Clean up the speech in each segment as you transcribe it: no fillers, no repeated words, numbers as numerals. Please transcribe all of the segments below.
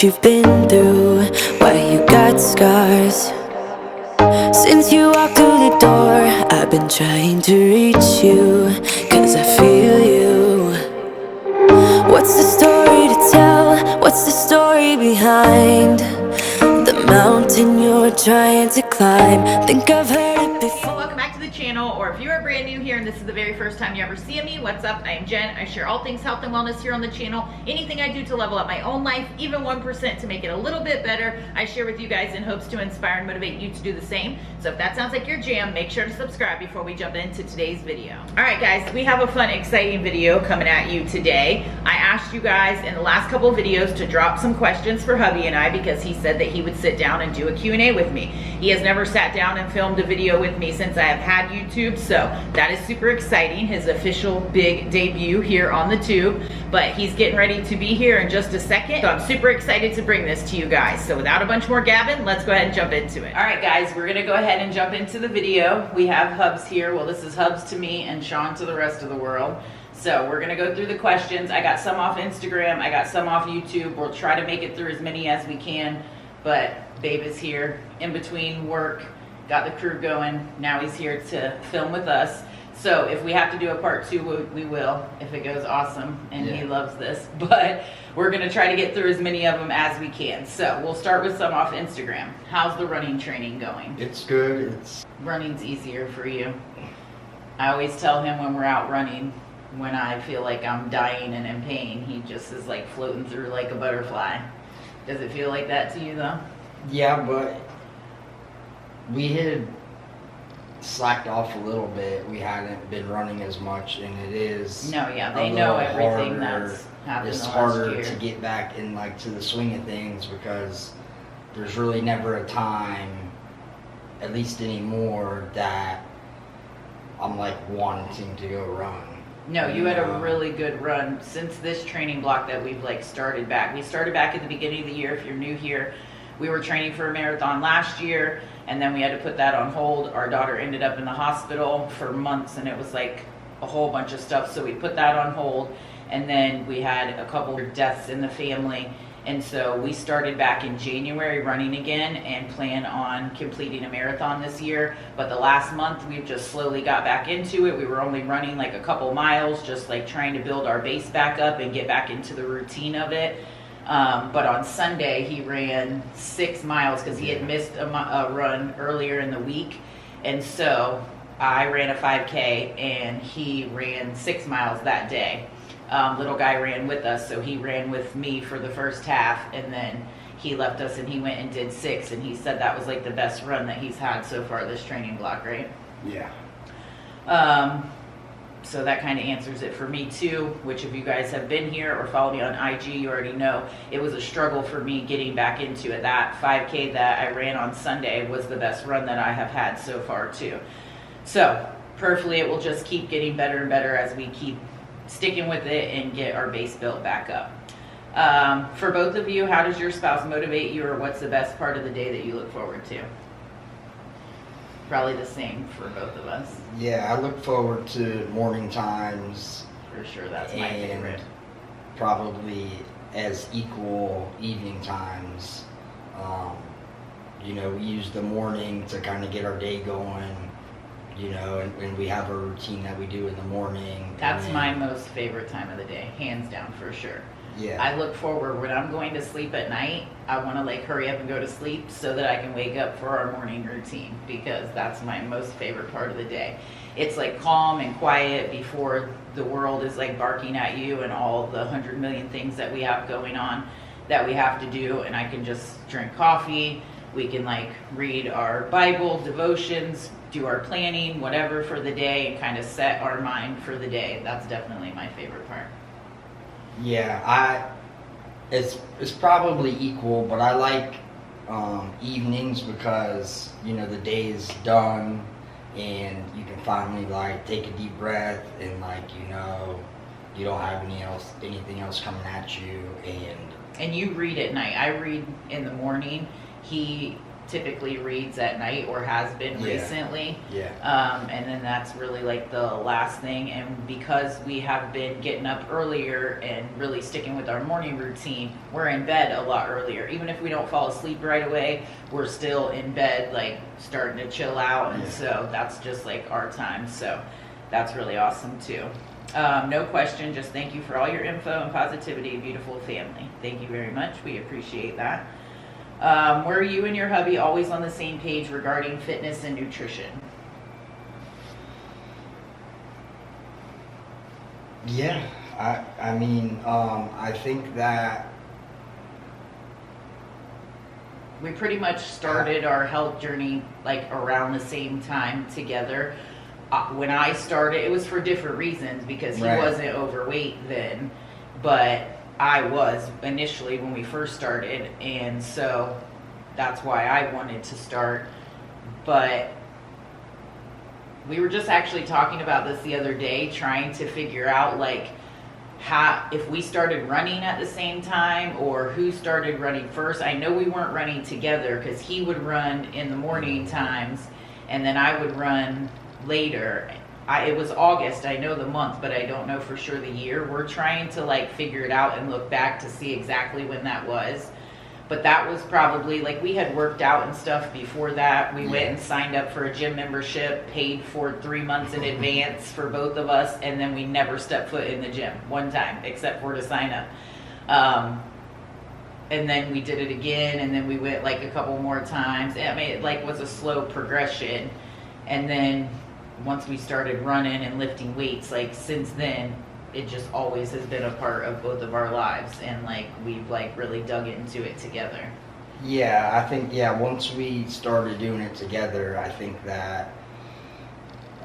you've been through, why you got scars. Since you walked through the door, I've been trying to reach you, 'cause I feel you. What's the story to tell? What's the story behind the mountain you're trying to climb? Think I've heard it before. Welcome back to the channel, or if you are brand new here and this is the very first time you ever see me, what's up? I am Jen. I share all things health and wellness here on the channel. Anything I do to level up my own life, even 1% to make it a little bit better, I share with you guys in hopes to inspire and motivate you to do the same. So if that sounds like your jam, make sure to subscribe before we jump into today's video. All right, guys, we have a fun, exciting video coming at you today. I asked you guys in the last couple of videos to drop some questions for hubby and I, because he said that he would sit down and do a Q&A with me. He has never sat down and filmed a video with me since I have had YouTube, so that is super exciting. His official big debut here on the tube, but he's getting ready to be here in just a second, so I'm super excited to bring this to you guys. So without a bunch more gabbing, let's go ahead and jump into it. All right, guys, we're gonna go ahead and jump into the video. We have Hubs here. Well, this is Hubs to me and Sean to the rest of the world. So we're gonna go through the questions. I got some off Instagram, I got some off YouTube. We'll try to make it through as many as we can, but Babe is here in between work, got the crew going. Now he's here to film with us. So if we have to do a part 2, we will, if it goes awesome, and he loves this. But we're gonna try to get through as many of them as we can. So we'll start with some off Instagram. How's the running training going? It's good. Running's easier for you. I always tell him when we're out running, when I feel like I'm dying and in pain, he just is like floating through like a butterfly. Does it feel like that to you though? Yeah, but we had slacked off a little bit. We hadn't been running as much, and it is no, yeah, they know everything harder. that's happened. It's the last harder year to get back in like to the swing of things, because there's really never a time, at least anymore, that I'm like wanting to go run. No, you had a really good run since this training block that we've like started back. We started back at the beginning of the year. If you're new here, we were training for a marathon last year, and then we had to put that on hold. Our daughter ended up in the hospital for months, and it was like a whole bunch of stuff, so we put that on hold. And then we had a couple of deaths in the family, and so we started back in January running again and plan on completing a marathon this year. But the last month we've just slowly got back into it. We were only running like a couple miles, just like trying to build our base back up and get back into the routine of it. But on Sunday he ran 6 miles because he had missed a run earlier in the week, and so I ran a 5K and he ran 6 miles that day. Little guy ran with us, so he ran with me for the first half, and then he left us and he went and did 6, and he said that was like the best run that he's had so far this training block, right? Yeah. So that kind of answers it for me too, which if you guys have been here or follow me on IG, you already know it was a struggle for me getting back into it. That 5K that I ran on Sunday was the best run that I have had so far too. So prayerfully it will just keep getting better and better as we keep sticking with it and get our base built back up. For both of you, how does your spouse motivate you, or what's the best part of the day that you look forward to? Probably the same for both of us. Yeah, I look forward to morning times. For sure, that's my favorite. Probably as equal evening times. You know, we use the morning to kind of get our day going. You know, and we have a routine that we do in the morning. That's my most favorite time of the day, hands down, for sure. Yeah. I look forward when I'm going to sleep at night. I want to like hurry up and go to sleep so that I can wake up for our morning routine, because that's my most favorite part of the day. It's like calm and quiet before the world is like barking at you and all the 100 million things that we have going on that we have to do, and I can just drink coffee. We can like read our Bible, devotions, do our planning, whatever for the day, and kind of set our mind for the day. That's definitely my favorite part. Yeah, it's probably equal, but I like evenings because, you know, the day is done and you can finally like take a deep breath and like, you know, you don't have anything else coming at you. And you read at night. I read in the morning. He typically reads at night or has been recently. Yeah. And then that's really like the last thing. And because we have been getting up earlier and really sticking with our morning routine, we're in bed a lot earlier. Even if we don't fall asleep right away, we're still in bed, like starting to chill out. And so that's just like our time. So that's really awesome too. No question, just thank you for all your info and positivity, beautiful family. Thank you very much. We appreciate that. Were you and your hubby always on the same page regarding fitness and nutrition? Yeah, I mean, I think that we pretty much started our health journey like around the same time together. When I started, it was for different reasons because he wasn't overweight then, but I was initially when we first started, and so that's why I wanted to start. But we were just actually talking about this the other day, trying to figure out like how, if we started running at the same time or who started running first. I know we weren't running together because he would run in the morning times and then I would run later. It was August, I know the month, but I don't know for sure the year. We're trying to like figure it out and look back to see exactly when that was. But that was probably, like, we had worked out and stuff before that. We went and signed up for a gym membership, paid for 3 months in advance for both of us, and then we never stepped foot in the gym one time, except for to sign up. And then we did it again, and then we went like a couple more times. I mean, it like was a slow progression. And then once we started running and lifting weights, like since then, it just always has been a part of both of our lives, and like we've like really dug into it together. Yeah, I think once we started doing it together, I think that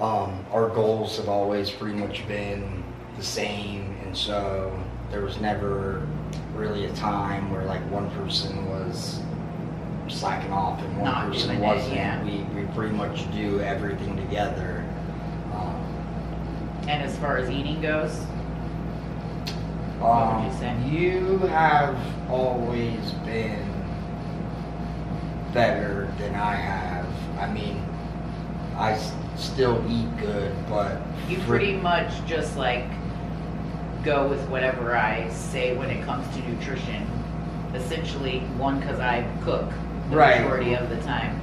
our goals have always pretty much been the same, and so there was never really a time where like one person was slacking off and one person wasn't. We pretty much do everything together. And as far as eating goes, what would you say? You have always been better than I have. I mean, I still eat good, but you pretty much just like go with whatever I say when it comes to nutrition. Essentially, one, because I cook the majority of the time,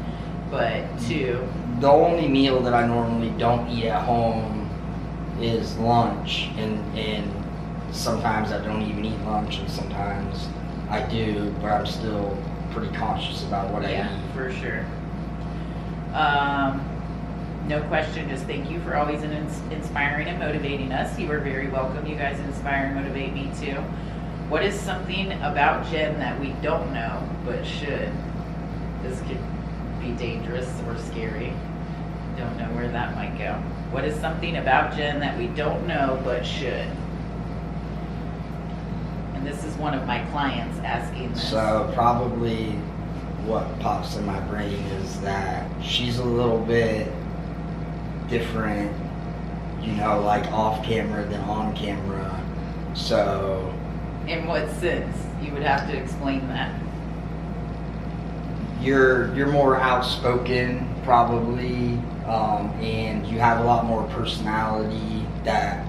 but two, the only meal that I normally don't eat at home is lunch, and sometimes I don't even eat lunch, and sometimes I do, but I'm still pretty conscious about what I eat. Yeah, for sure. No question, just thank you for always inspiring and motivating us. You are very welcome. You guys inspire and motivate me too. What is something about Jen that we don't know but should? This could be dangerous or scary. Don't know where that might go. What is something about Jen that we don't know but should? And this is one of my clients asking this. So probably what pops in my brain is that she's a little bit different, you know, like off camera than on camera. So in what sense? You would have to explain that. You're more outspoken probably, and you have a lot more personality that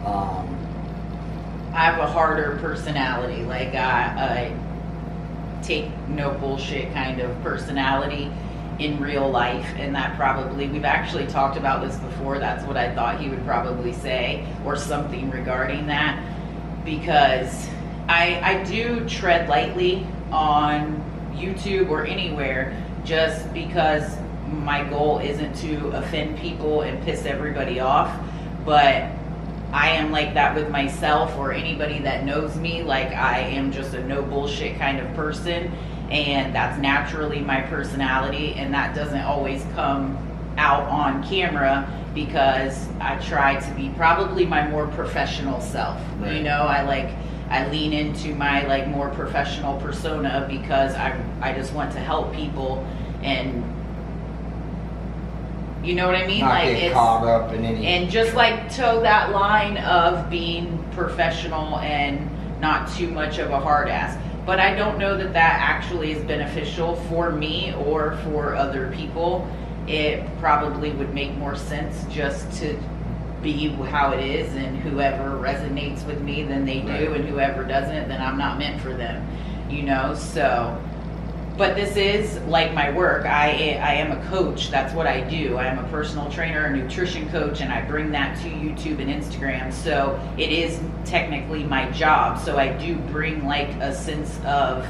I have a harder personality. Like I take no bullshit kind of personality in real life, and that probably, we've actually talked about this before, that's what I thought he would probably say, or something regarding that, because I do tread lightly on YouTube or anywhere, just because my goal isn't to offend people and piss everybody off, but I am like that with myself or anybody that knows me. Like, I am just a no bullshit kind of person, and that's naturally my personality, and that doesn't always come out on camera because I try to be probably my more professional self. Right. You know, I lean into my like more professional persona because I just want to help people, and you know what I mean? Not like get caught up in any, and just like toe that line of being professional and not too much of a hard ass. But I don't know that that actually is beneficial for me or for other people. It probably would make more sense just to be how it is, and whoever resonates with me, then they do, Right. and whoever doesn't, then I'm not meant for them, you know. So, but this is like my work. I am a coach. That's what I do. I am a personal trainer, a nutrition coach, and I bring that to YouTube and Instagram. So it is technically my job. So I do bring like a sense of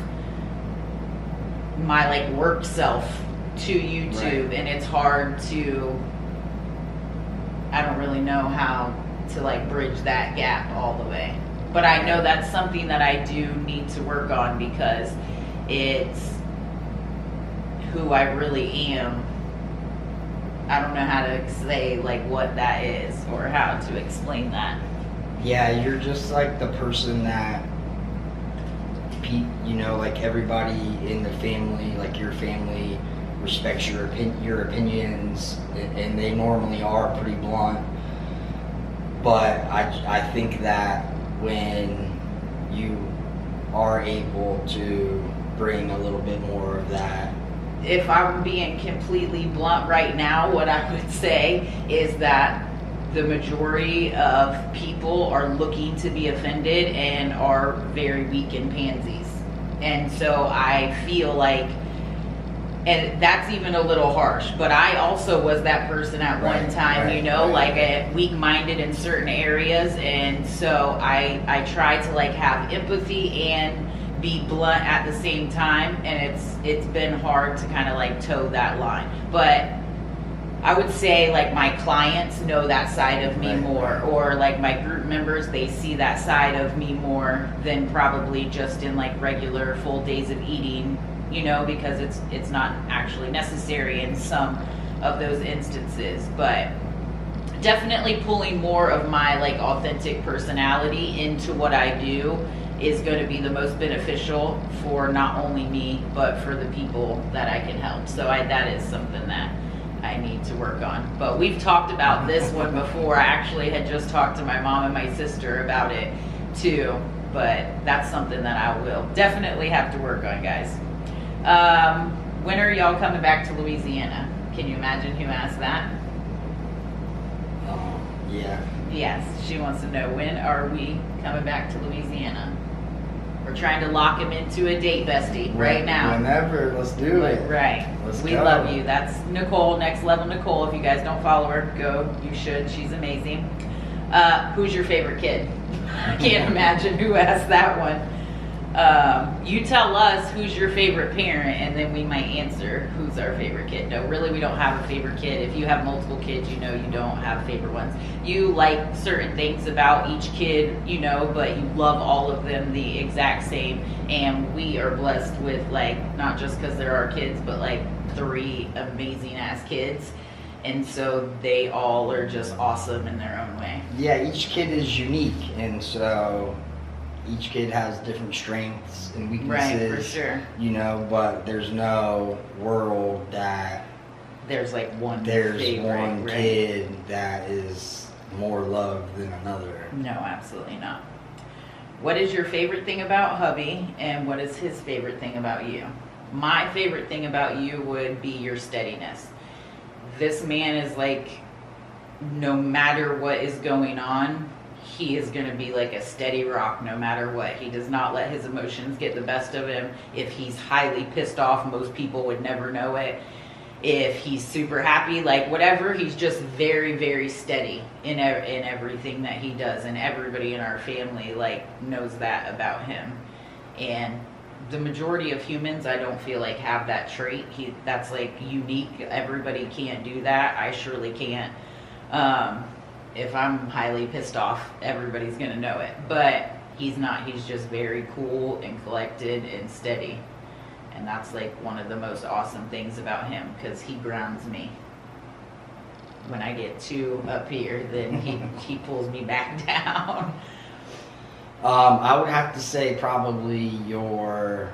my like work self to YouTube, Right. and it's hard to, I don't really know how to like bridge that gap all the way. But I know that's something that I do need to work on, because it's who I really am. I don't know how to say like what that is or how to explain that. Yeah, you're just like the person that, you know, like everybody in the family, like your family, respects your opinions, and they normally are pretty blunt. But I think that when you are able to bring a little bit more of that. If I'm being completely blunt right now, what I would say is that the majority of people are looking to be offended and are very weak and pansies. And so I feel like, and that's even a little harsh, but I also was that person at one time, you know, like weak-minded in certain areas. And so I try to like have empathy and be blunt at the same time, and it's been hard to kind of like toe that line. But I would say like my clients know that side of me more, or like my group members, they see that side of me more than probably just in like regular full days of eating, you know, because it's not actually necessary in some of those instances. But definitely pulling more of my like authentic personality into what I do is going to be the most beneficial for not only me, but for the people that I can help. So that is something that I need to work on. But we've talked about this one before. I actually had just talked to my mom and my sister about it too. But that's something that I will definitely have to work on, guys. When are y'all coming back to Louisiana? Can you imagine who asked that? Yeah. Yes, she wants to know, when are we coming back to Louisiana? We're trying to lock him into a date, bestie, right now. Whenever, let's do it. Right. Let's We go. love you. That's Nicole, Next Level Nicole. If you guys don't follow her, go. You should. She's amazing. Who's your favorite kid? I can't imagine who asked that one. You tell us who's your favorite parent, and then we might answer who's our favorite kid. No, really, we don't have a favorite kid. If you have multiple kids, you know you don't have favorite ones. You like certain things about each kid, you know, but you love all of them the exact same. And we are blessed with, like, not just because they're our kids, but like 3 amazing ass kids. And so they all are just awesome in their own way. Yeah, each kid is unique, and so each kid has different strengths and weaknesses. Right, for sure. You know, but there's no world that There's like one there's favorite, one right? kid that is more loved than another. No, absolutely not. What is your favorite thing about hubby, and what is his favorite thing about you? My favorite thing about you would be your steadiness. This man is like, no matter what is going on, he is going to be like a steady rock no matter what. He does not let his emotions get the best of him. If he's highly pissed off, most people would never know it. If he's super happy, like whatever, he's just very, very steady in everything that he does. And everybody in our family like knows that about him. And the majority of humans, I don't feel like have that trait. That's like unique. Everybody can't do that. I surely can't. If I'm highly pissed off, everybody's gonna know it. But he's not. He's just very cool and collected and steady. And that's like one of the most awesome things about him, because he grounds me. When I get too up here, then he pulls me back down. I would have to say probably your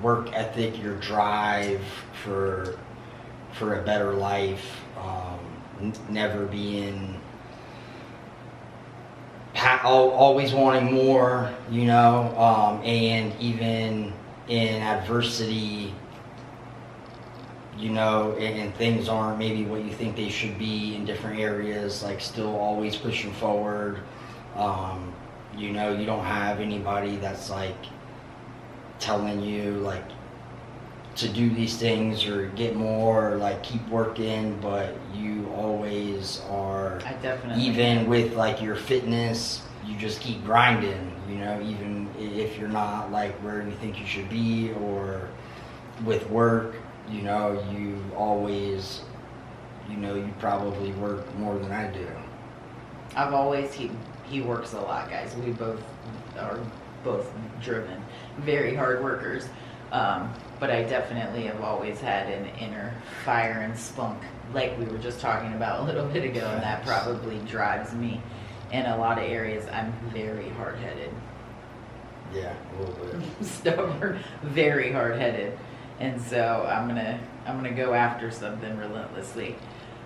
work ethic, your drive for a better life, never being always wanting more, you know, and even in adversity, you know, and things aren't maybe what you think they should be in different areas, like still always pushing forward. You know, you don't have anybody that's like telling you like to do these things or get more or like keep working, but you always are. I definitely. Even with like your fitness, you just keep grinding, you know, even if you're not like where you think you should be, or with work, you know, you always, you know, you probably work more than I do. I've always, he works a lot, guys. We both are driven, very hard workers. But I definitely have always had an inner fire and spunk, like we were just talking about a little bit ago, and that probably drives me in a lot of areas. I'm very hard-headed. Yeah, a little bit. Stubborn, very hard-headed. And so I'm gonna go after something relentlessly.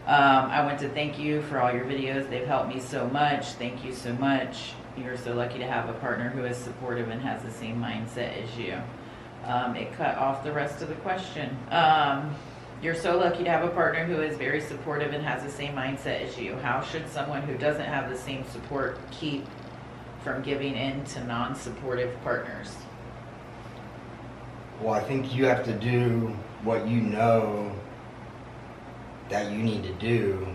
I want to thank you for all your videos. They've helped me so much. Thank you so much. You're so lucky to have a partner who is supportive and has the same mindset as you. It cut off the rest of the question. You're so lucky to have a partner who is very supportive and has the same mindset as you. How should someone who doesn't have the same support keep from giving in to non-supportive partners? Well, I think you have to do what you know that you need to do,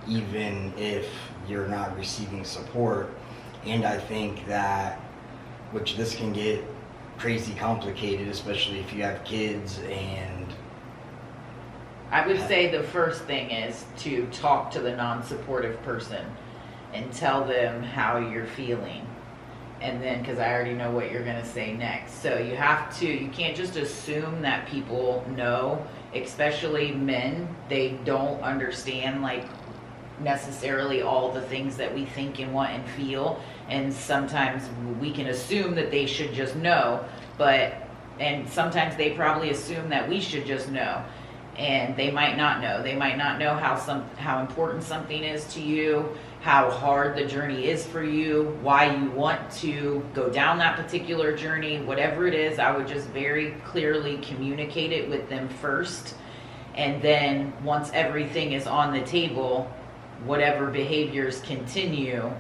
even if you're not receiving support. And I think that, which this can get crazy complicated, especially if you have kids. And I would say the first thing is to talk to the non-supportive person and tell them how you're feeling. And then, because I already know what you're going to say next. So you can't just assume that people know, especially men. They don't understand like necessarily all the things that we think and want and feel. And sometimes we can assume that they should just know, and sometimes they probably assume that we should just know. And they might not know. They might not know how important something is to you, how hard the journey is for you, why you want to go down that particular journey, whatever it is. I would just very clearly communicate it with them first. And then once everything is on the table, whatever behaviors continue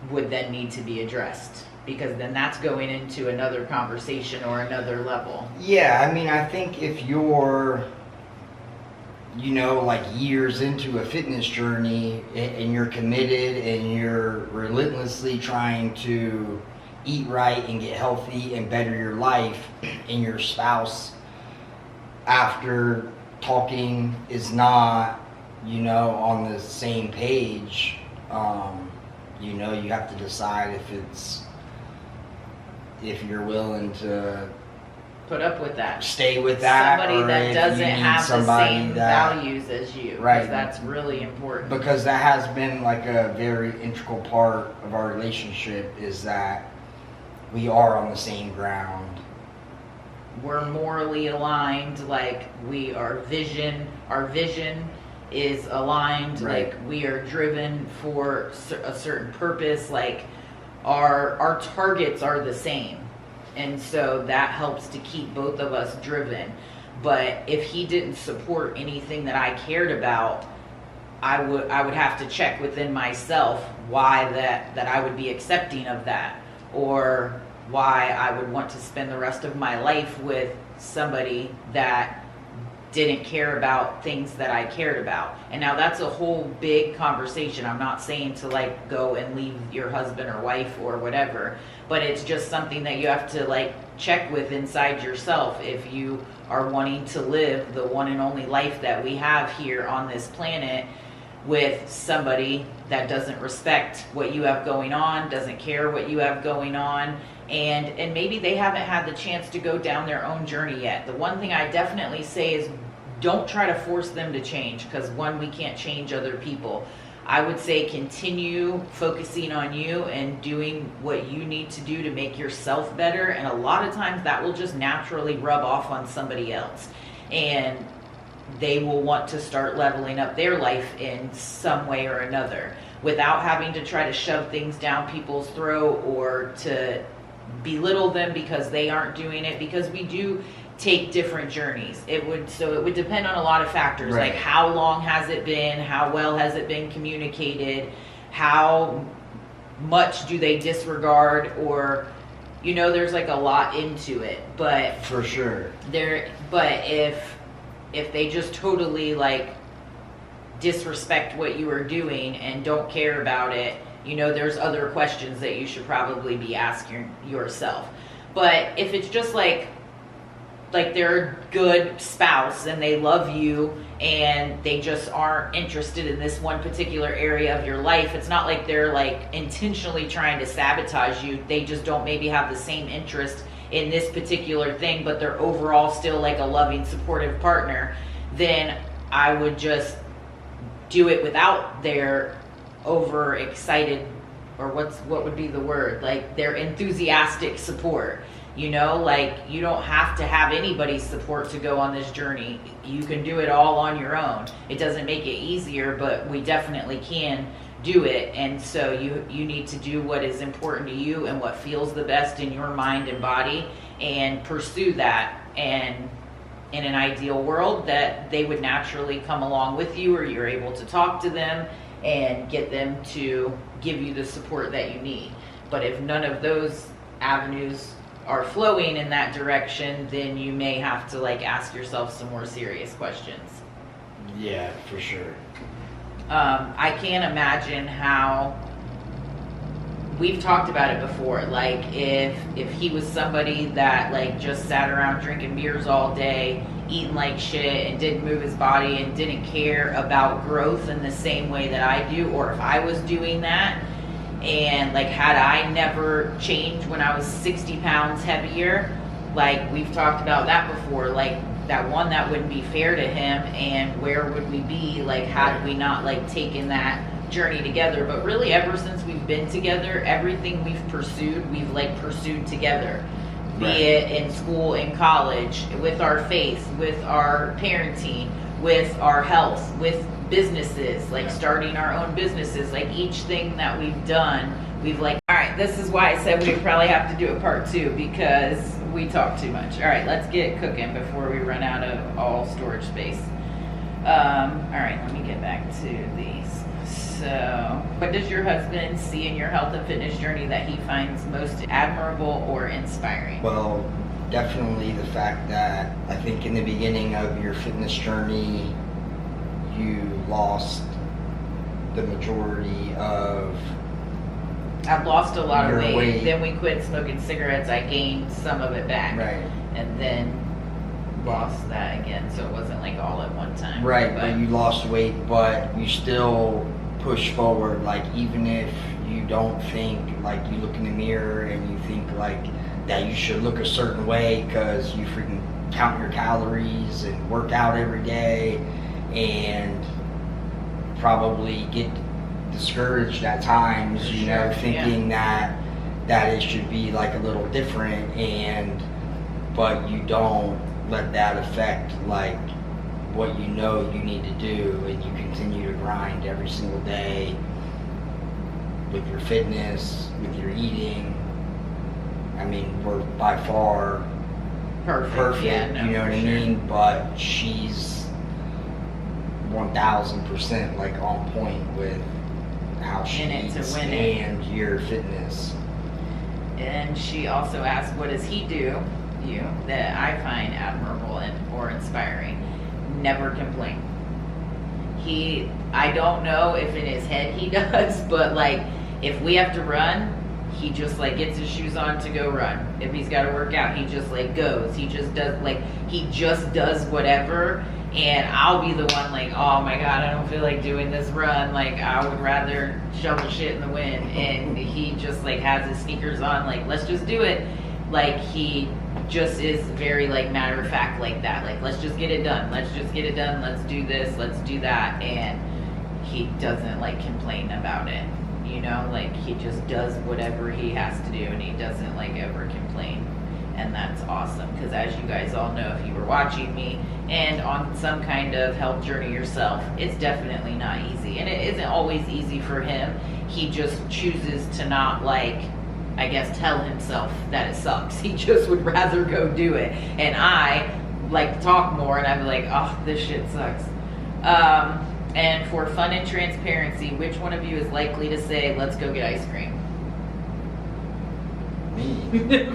would then need to be addressed. Because then that's going into another conversation or another level. Yeah, I mean, I think if you're, you know, like years into a fitness journey and you're committed and you're relentlessly trying to eat right and get healthy and better your life, and your spouse, after talking, is not, you know, on the same page, you know, you have to decide if you're willing to put up with that, stay with that, somebody or that doesn't have the same values as you, right? That's really important, because that has been like a very integral part of our relationship, is that we are on the same ground. We're morally aligned, like our vision is aligned, right. Like we are driven for a certain purpose, like our targets are the same. And so that helps to keep both of us driven. But if he didn't support anything that I cared about, I would have to check within myself why that I would be accepting of that, or why I would want to spend the rest of my life with somebody that didn't care about things that I cared about. And now that's a whole big conversation. I'm not saying to like go and leave your husband or wife or whatever, but it's just something that you have to like check with inside yourself if you are wanting to live the one and only life that we have here on this planet with somebody that doesn't respect what you have going on, doesn't care what you have going on, and maybe they haven't had the chance to go down their own journey yet. The one thing I definitely say is don't try to force them to change, because one, we can't change other people. I would say continue focusing on you and doing what you need to do to make yourself better, and a lot of times that will just naturally rub off on somebody else, and they will want to start leveling up their life in some way or another. without having to try to shove things down people's throat or to belittle them because they aren't doing it, because we do take different journeys. It would depend on a lot of factors, Right. like how long has it been, how well has it been communicated, how much do they disregard, or there's like a lot into it. But For sure. if they just totally like disrespect what you are doing and don't care about it, there's other questions that you should probably be asking yourself. But if it's just like they're a good spouse and they love you and they just aren't interested in this one particular area of your life, it's not like they're like intentionally trying to sabotage you. They just don't maybe have the same interest in this particular thing, but they're overall still like a loving, supportive partner. Then I would just do it without their overexcited, or what would be the word, like their enthusiastic support. Like you don't have to have anybody's support to go on this journey. You can do it all on your own. It doesn't make it easier, but we definitely can do it. And so you need to do what is important to you and what feels the best in your mind and body, and pursue that. And in an ideal world, that they would naturally come along with you, or you're able to talk to them and get them to give you the support that you need. But if none of those avenues are flowing in that direction, then you may have to like ask yourself some more serious questions. Yeah, for sure. I can't imagine how, we've talked about it before, like if he was somebody that like just sat around drinking beers all day, eating like shit, and didn't move his body and didn't care about growth in the same way that I do, or if I was doing that, and like had I never changed when I was 60 pounds heavier, like we've talked about that before, like that wouldn't be fair to him, and where would we be, like had we not like taken that journey together. But really ever since we've been together, everything we've pursued together. Be it in school, in college, with our faith, with our parenting, with our health, with businesses, like starting our own businesses, like each thing that we've done, we've like, all right, this is why I said we probably have to do a part 2, because we talk too much. All right, let's get cooking before we run out of all storage space. All right, let me get back to these. So, what does your husband see in your health and fitness journey that he finds most admirable or inspiring? Well, definitely the fact that I think in the beginning of your fitness journey, you lost the majority of... I've lost a lot of Your weight. Then we quit smoking cigarettes. I gained some of it back. Right. And then lost that again. So it wasn't like all at one time. Right, but you lost weight, but you still push forward. Like even if you don't think, like you look in the mirror and you think like that you should look a certain way because you freaking count your calories and work out every day and probably get discouraged at times, thinking that it should be like a little different, but you don't let that affect like what you need to do, and you continue to grind every single day with your fitness, with your eating. I mean, we're by far perfect, yeah, no, you know what I sure. mean? But she's 1000% like on point with how she In it to eats win it. and your fitness. And she also asked, what does he do, that I find admirable or inspiring? Never complain. I don't know if in his head he does, but like if we have to run, he just like gets his shoes on to go run. If he's got to work out, he just like goes. He just does whatever. And I'll be the one like, oh my God, I don't feel like doing this run. Like I would rather shovel shit in the wind. And he just like has his sneakers on, like, let's just do it. Like he just is very like matter of fact like that. Like, let's just get it done. Let's just get it done. Let's do this. Let's do that. And he doesn't like complain about it. Like he just does whatever he has to do, and he doesn't like ever complain. And that's awesome, because as you guys all know, if you were watching me and on some kind of health journey yourself, it's definitely not easy. And it isn't always easy for him. He just chooses to not, like, I guess, tell himself that it sucks. He just would rather go do it. And I like to talk more, and I'm like, oh, this shit sucks. And for fun and transparency, which one of you is likely to say, let's go get ice cream?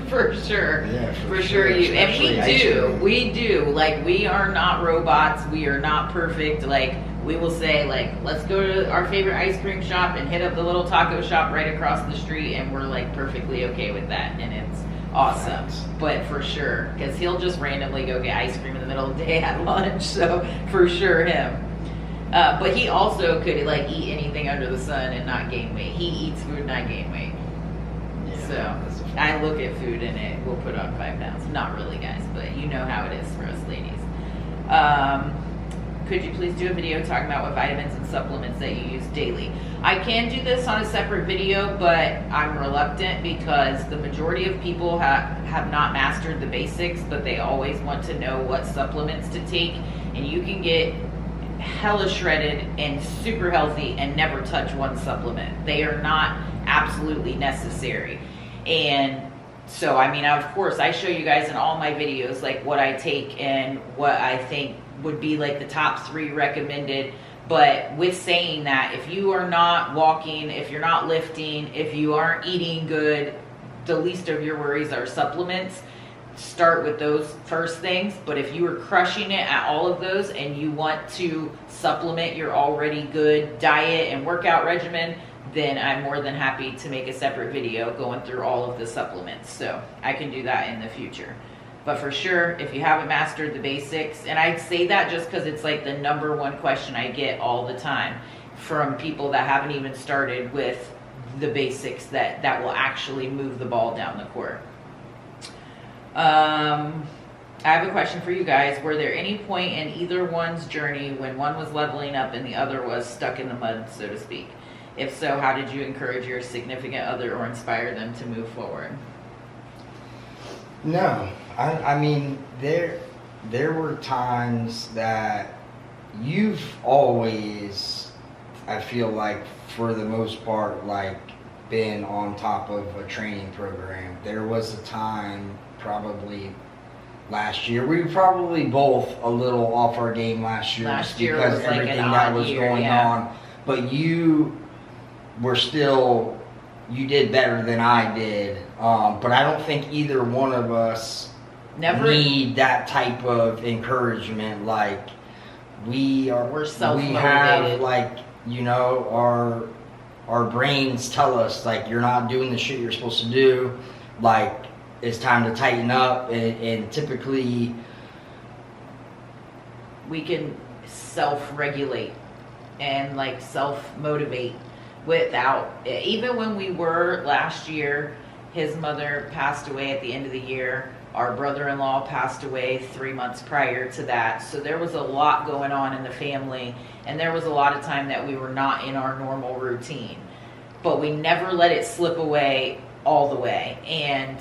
For sure. Yeah, for sure you. And we do. do. Like, we are not robots. We are not perfect. Like, we will say, like, let's go to our favorite ice cream shop and hit up the little taco shop right across the street, and we're like perfectly okay with that, and it's awesome. Thanks. But for sure, because he'll just randomly go get ice cream in the middle of the day at lunch, so for sure him. But he also could, like, eat anything under the sun and not gain weight. He eats food and I gain weight. Yeah, So I look at food and it will put on 5 pounds. Not really, guys, but you know how it is for us ladies. Could you please do a video talking about what vitamins and supplements that you use daily? I can do this on a separate video, but I'm reluctant because the majority of people have not mastered the basics, but they always want to know what supplements to take. And you can get hella shredded and super healthy and never touch one supplement. They are not absolutely necessary. And so, I mean, of course, I show you guys in all my videos, like, what I take and what I think would be, like, the top 3 recommended. But with saying that, if you are not walking, if you're not lifting, if you aren't eating good, the least of your worries are supplements. Start with those first things. But if you are crushing it at all of those and you want to supplement your already good diet and workout regimen, then I'm more than happy to make a separate video going through all of the supplements. So I can do that in the future. But for sure, if you haven't mastered the basics, and I say that just because it's like the #1 question I get all the time from people that haven't even started with the basics that will actually move the ball down the court. I have a question for you guys. Were there any point in either one's journey when one was leveling up and the other was stuck in the mud, so to speak? If so, how did you encourage your significant other or inspire them to move forward? No, I mean, there were times that you've always, I feel like, for the most part, like, been on top of a training program. There was a time, probably last year, we were probably both a little off our game last year, Last just year because was like everything an that odd was year, going yeah. on. But you were still, you did better than I did. But I don't think either one of us need that type of encouragement. Like, we're self-motivated. We have, like, you know, our brains tell us, like, you're not doing the shit you're supposed to do. Like, it's time to tighten up. And typically, we can self-regulate and, like, self-motivate without, even when we were last year, his mother passed away at the end of the year. Our brother-in-law passed away 3 months prior to that. So there was a lot going on in the family, and there was a lot of time that we were not in our normal routine. But we never let it slip away all the way. And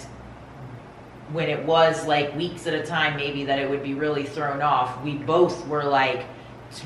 when it was like weeks at a time, maybe, that it would be really thrown off, we both were like,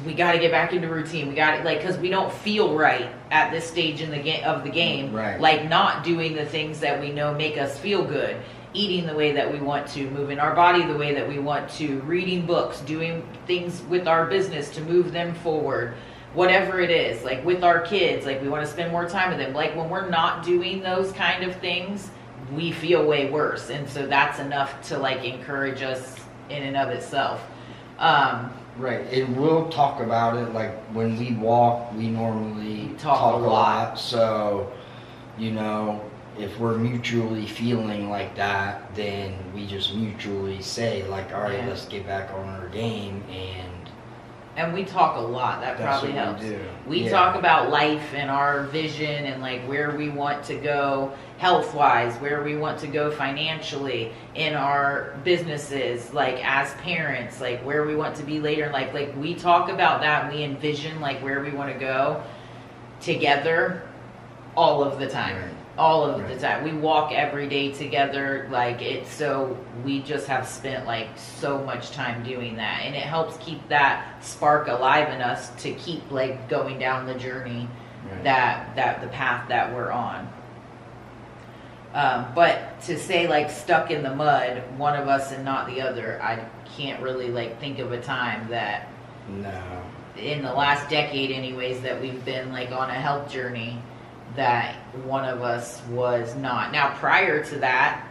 we got to get back into routine. We got to, like, because we don't feel right at this stage in the game. Right. Like, not doing the things that we know make us feel good, eating the way that we want to, moving our body the way that we want to, reading books, doing things with our business to move them forward, whatever it is, like with our kids, like we want to spend more time with them. Like, when we're not doing those kind of things, we feel way worse. And so that's enough to, like, encourage us in and of itself. right, and we'll talk about it. Like, when we walk, we normally talk a lot. So, you know, if we're mutually feeling like that, then we just mutually say, like, all right, let's get back on our game. And we talk a lot. That probably helps. We talk about life and our vision and, like, where we want to go health-wise, where we want to go financially in our businesses, like, as parents, like, where we want to be later. Like we talk about that, and we envision, like, where we want to go together all of the time. all of the time. We walk every day together, like it's so we just have spent like so much time doing that, and it helps keep that spark alive in us to keep like going down the journey that the path that we're on. But to say like stuck in the mud, one of us and not the other, I can't really like think of a time that in the last decade anyways that we've been like on a health journey that one of us was not. Now prior to that,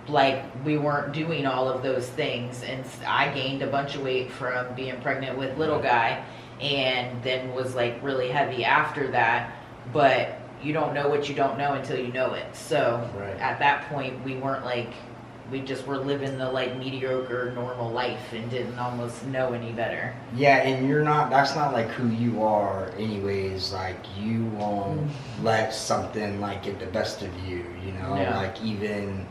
like we weren't doing all of those things, and I gained a bunch of weight from being pregnant with little guy, and then was like really heavy after that. But you don't know what you don't know until you know it. So at that point we weren't like, we just were living the like mediocre normal life and didn't almost know any better. Yeah, and that's not like who you are anyways. Like you won't let something like get the best of you, you know? Like even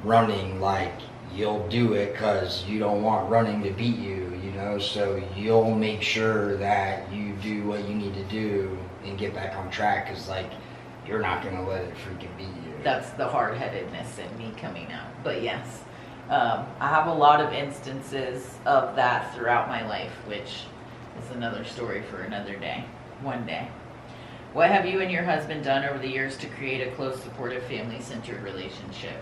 running, like you'll do it because you don't want running to beat you, you know? So you'll make sure that you do what you need to do and get back on track, because like you're not going to let it freaking beat you. That's the hard-headedness in me coming out. But yes, I have a lot of instances of that throughout my life, which is another story for another day, one day. What have you and your husband done over the years to create a close, supportive, family-centered relationship?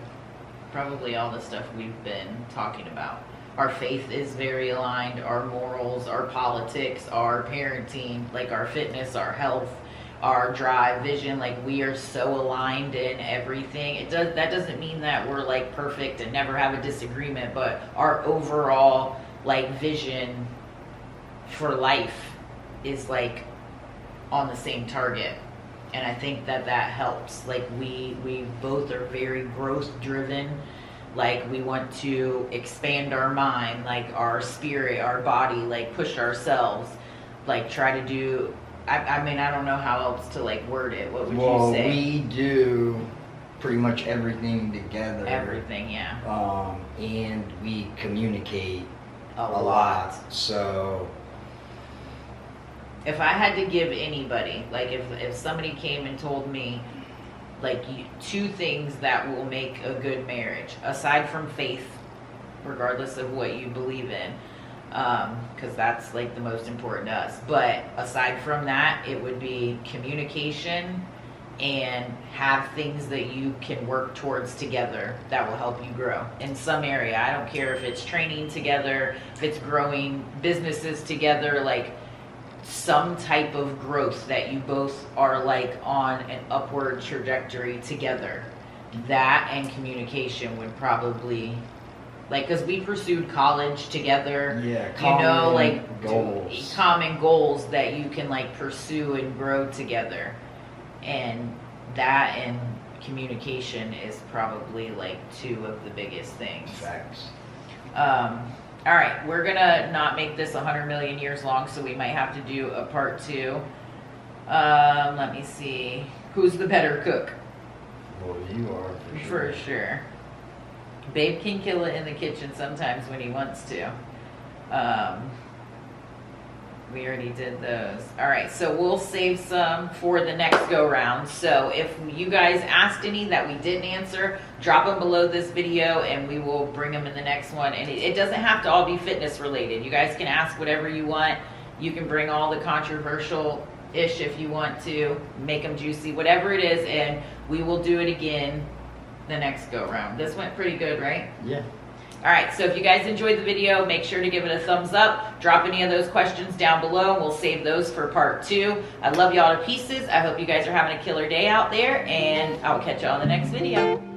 Probably all the stuff we've been talking about. Our faith is very aligned, our morals, our politics, our parenting, like our fitness, our health, our drive, vision, like we are so aligned in everything. That doesn't mean that we're like perfect and never have a disagreement, but our overall like vision for life is like on the same target. And I think that helps. Like we both are very growth driven. Like we want to expand our mind, like our spirit, our body, like push ourselves, like try to do, I mean, I don't know how else to like word it. What would you say? We do pretty much everything together. Everything, yeah. And we communicate a lot. So if I had to give anybody, like if somebody came and told me, like two things that will make a good marriage, aside from faith, regardless of what you believe in, because that's like the most important to us. But aside from that, it would be communication and have things that you can work towards together that will help you grow in some area. I don't care if it's training together, if it's growing businesses together, like some type of growth that you both are like on an upward trajectory together. That and communication would probably, like, because we pursued college together, common goals that you can like pursue and grow together, and that and communication is probably like two of the biggest things. Facts. All right, we're gonna not make this 100 million years long, so we might have to do a part 2. Let me see. Who's the better cook? Well, you are for sure. Babe can kill it in the kitchen sometimes when he wants to. We already did those. All right, so we'll save some for the next go round. So if you guys asked any that we didn't answer, drop them below this video and we will bring them in the next one. And it doesn't have to all be fitness related. You guys can ask whatever you want. You can bring all the controversial-ish if you want to. Make them juicy, whatever it is, and we will do it again the next go round. This went pretty good, right? Yeah. All right, so if you guys enjoyed the video, make sure to give it a thumbs up. Drop any of those questions down below, and we'll save those for part 2. I love y'all to pieces. I hope you guys are having a killer day out there, and I'll catch y'all in the next video.